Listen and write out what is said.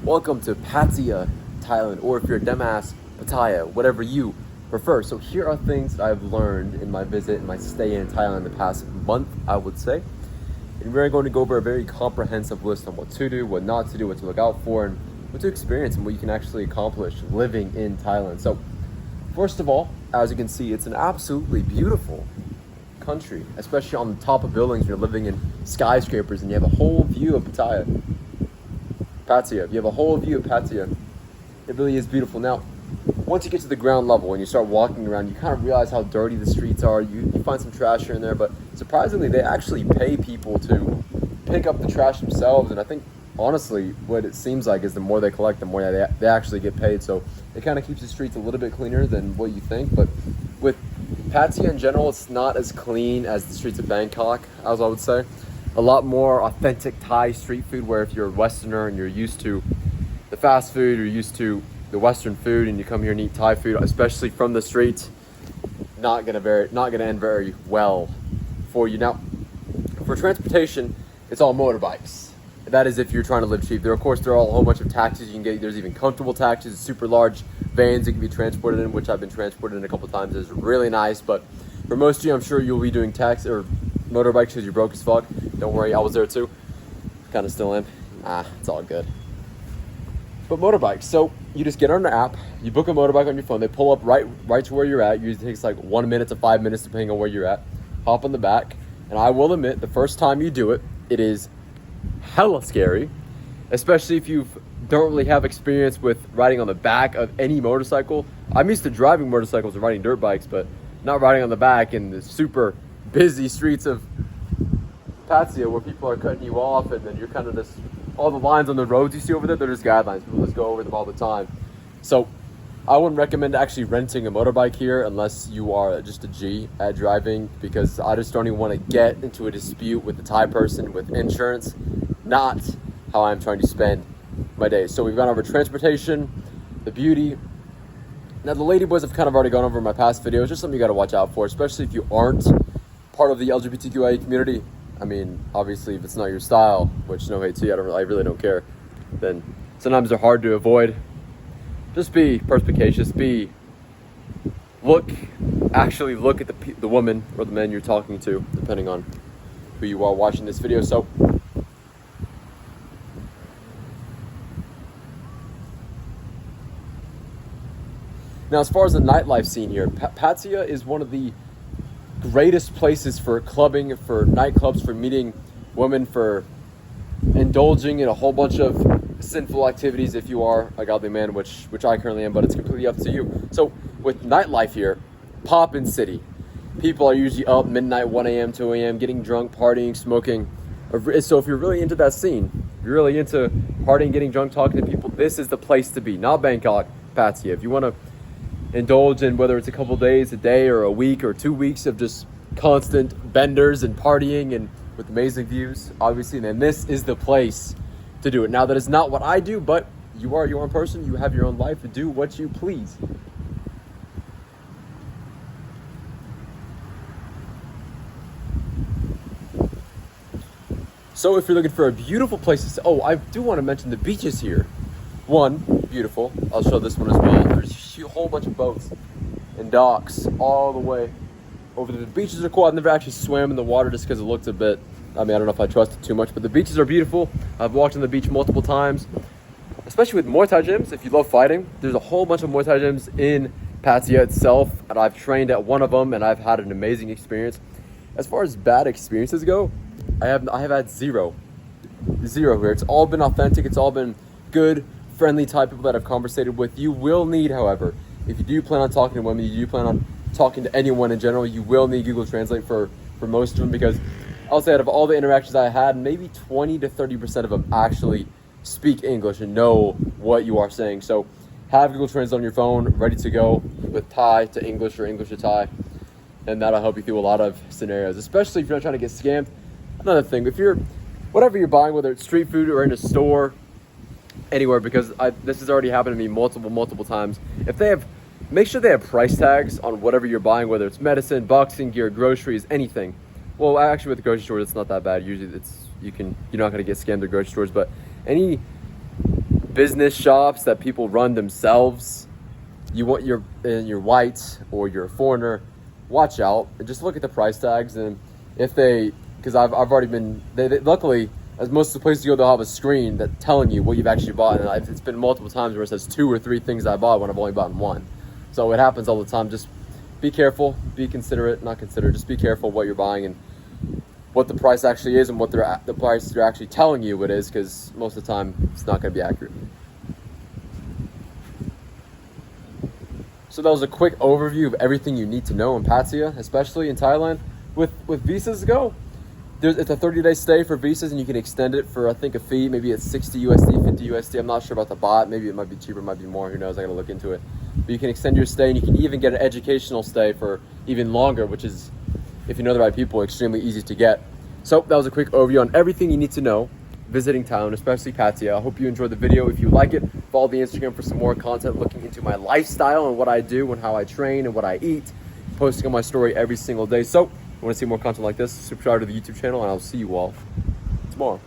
Welcome to Pattaya, Thailand, or if you're a dumbass, Pattaya, whatever you prefer. So here are things that I've learned in my visit and my stay in Thailand the past month, I would say. And we're going to go over a very comprehensive list on what to do, what not to do, what to look out for, and what to experience and what you can actually accomplish living in Thailand. So first of all, as you can see, it's an absolutely beautiful country, especially on the top of buildings. You're living in skyscrapers and you have a whole view of Pattaya. You have a whole view of Pattaya. It really is beautiful. Now, once you get to the ground level and you start walking around, you kind of realize how dirty the streets are. You find some trash here and there, but surprisingly, they actually pay people to pick up the trash themselves. And I think, honestly, what it seems like is the more they collect, the more they actually get paid. So it kind of keeps the streets a little bit cleaner than what you think. But with Pattaya in general, it's not as clean as the streets of Bangkok, as I would say. A lot more authentic Thai street food, where if you're a Westerner and you're used to the fast food, you're used to the Western food, and you come here and eat Thai food, especially from the streets, not gonna end very well for you. Now, for transportation, it's all motorbikes. That is if you're trying to live cheap. There are a whole bunch of taxis you can get. There's even comfortable taxis, super large vans you can be transported in, which I've been transported in a couple times. It's really nice, but for most of you, I'm sure you'll be doing taxi or motorbikes because you're broke as fuck. Don't worry, I was there too. Kind of still am. It's all good. But motorbikes, so you just get on the app, you book a motorbike on your phone, they pull up right to where you're at. Usually takes like 1 minute to 5 minutes depending on where you're at. Hop on the back, and I will admit, the first time you do it, it is hella scary, especially if you don't really have experience with riding on the back of any motorcycle. I'm used to driving motorcycles and riding dirt bikes, but not riding on the back in the super busy streets of Pattaya where people are cutting you off, and then you're kind of just, all the lines on the roads you see over there, they're just guidelines. People just go over them all the time. So I wouldn't recommend actually renting a motorbike here unless you are just a G at driving, because I just don't even want to get into a dispute with the Thai person with insurance. Not how I'm trying to spend my days. So we've gone over transportation, the beauty. Now the ladyboys have kind of already gone over in my past videos. Just something you got to watch out for, especially if you aren't part of the LGBTQIA community. I mean, obviously, if it's not your style, which no hate to you, I really don't care, then sometimes they're hard to avoid. Just be perspicacious. Actually look at the woman or the man you're talking to, depending on who you are watching this video. So now, as far as the nightlife scene here, Pattaya is one of the greatest places for clubbing, for nightclubs, for meeting women, for indulging in a whole bunch of sinful activities if you are a godly man, which I currently am, but it's completely up to you. So with nightlife here, poppin' city. People are usually up midnight, 1 a.m., 2 a.m., getting drunk, partying, smoking. So if you're really into that scene, you're really into partying, getting drunk, talking to people, this is the place to be. Not Bangkok, Pattaya. If you want to indulge in whether it's a couple days, a day, or a week, or 2 weeks of just constant benders and partying and with amazing views, obviously, then this is the place to do it. Now, that is not what I do, but you are your own person. You have your own life to do what you please. So if you're looking for a beautiful place to I do want to mention the beaches here. One, beautiful. I'll show this one as well. There's a whole bunch of boats and docks all the way over there. The beaches are cool. I've never actually swam in the water just because it looked a bit, I don't know if I trust it too much, but the beaches are beautiful. I've walked on the beach multiple times, especially with Muay Thai gyms. If you love fighting, there's a whole bunch of Muay Thai gyms in Pattaya itself, and I've trained at one of them, and I've had an amazing experience. As far as bad experiences go, I have had zero here. It's all been authentic. It's all been good, friendly Thai people that I've conversated with. You will need, however, if you do plan on talking to women, you do plan on talking to anyone in general, you will need Google Translate for most of them, because I'll say out of all the interactions I had, maybe 20 to 30% of them actually speak English and know what you are saying. So have Google Translate on your phone ready to go with Thai to English or English to Thai, and that'll help you through a lot of scenarios, especially if you're not trying to get scammed. Another thing, if you're, whatever you're buying, whether it's street food or in a store, anywhere, because this has already happened to me multiple times. If they have, make sure they have price tags on whatever you're buying, whether it's medicine, boxing gear, groceries, anything. Well, actually, with the grocery stores, it's not that bad. Usually, you're not going to get scammed at grocery stores, but any business shops that people run themselves, you're white or you're a foreigner, watch out and just look at the price tags. And if because I've already been, luckily, as most of the places you go, they'll have a screen that's telling you what you've actually bought. And it's been multiple times where it says 2 or 3 things I bought when I've only bought one. So it happens all the time. Just be careful, be considerate, not considerate, just be careful what you're buying and what the price actually is and what the price they're actually telling you it is, because most of the time it's not going to be accurate. So that was a quick overview of everything you need to know in Pattaya, especially in Thailand. With visas go, it's a 30-day stay for visas, and you can extend it for, I think, a fee. Maybe it's 60 USD, 50 USD. I'm not sure about the baht. Maybe it might be cheaper, it might be more. Who knows? I got to look into it. But you can extend your stay, and you can even get an educational stay for even longer, which is, if you know the right people, extremely easy to get. So that was a quick overview on everything you need to know visiting town, especially Pattaya. I hope you enjoyed the video. If you like it, follow the Instagram for some more content looking into my lifestyle and what I do and how I train and what I eat. Posting on my story every single day. So if you want to see more content like this, subscribe to the YouTube channel, and I'll see you all tomorrow.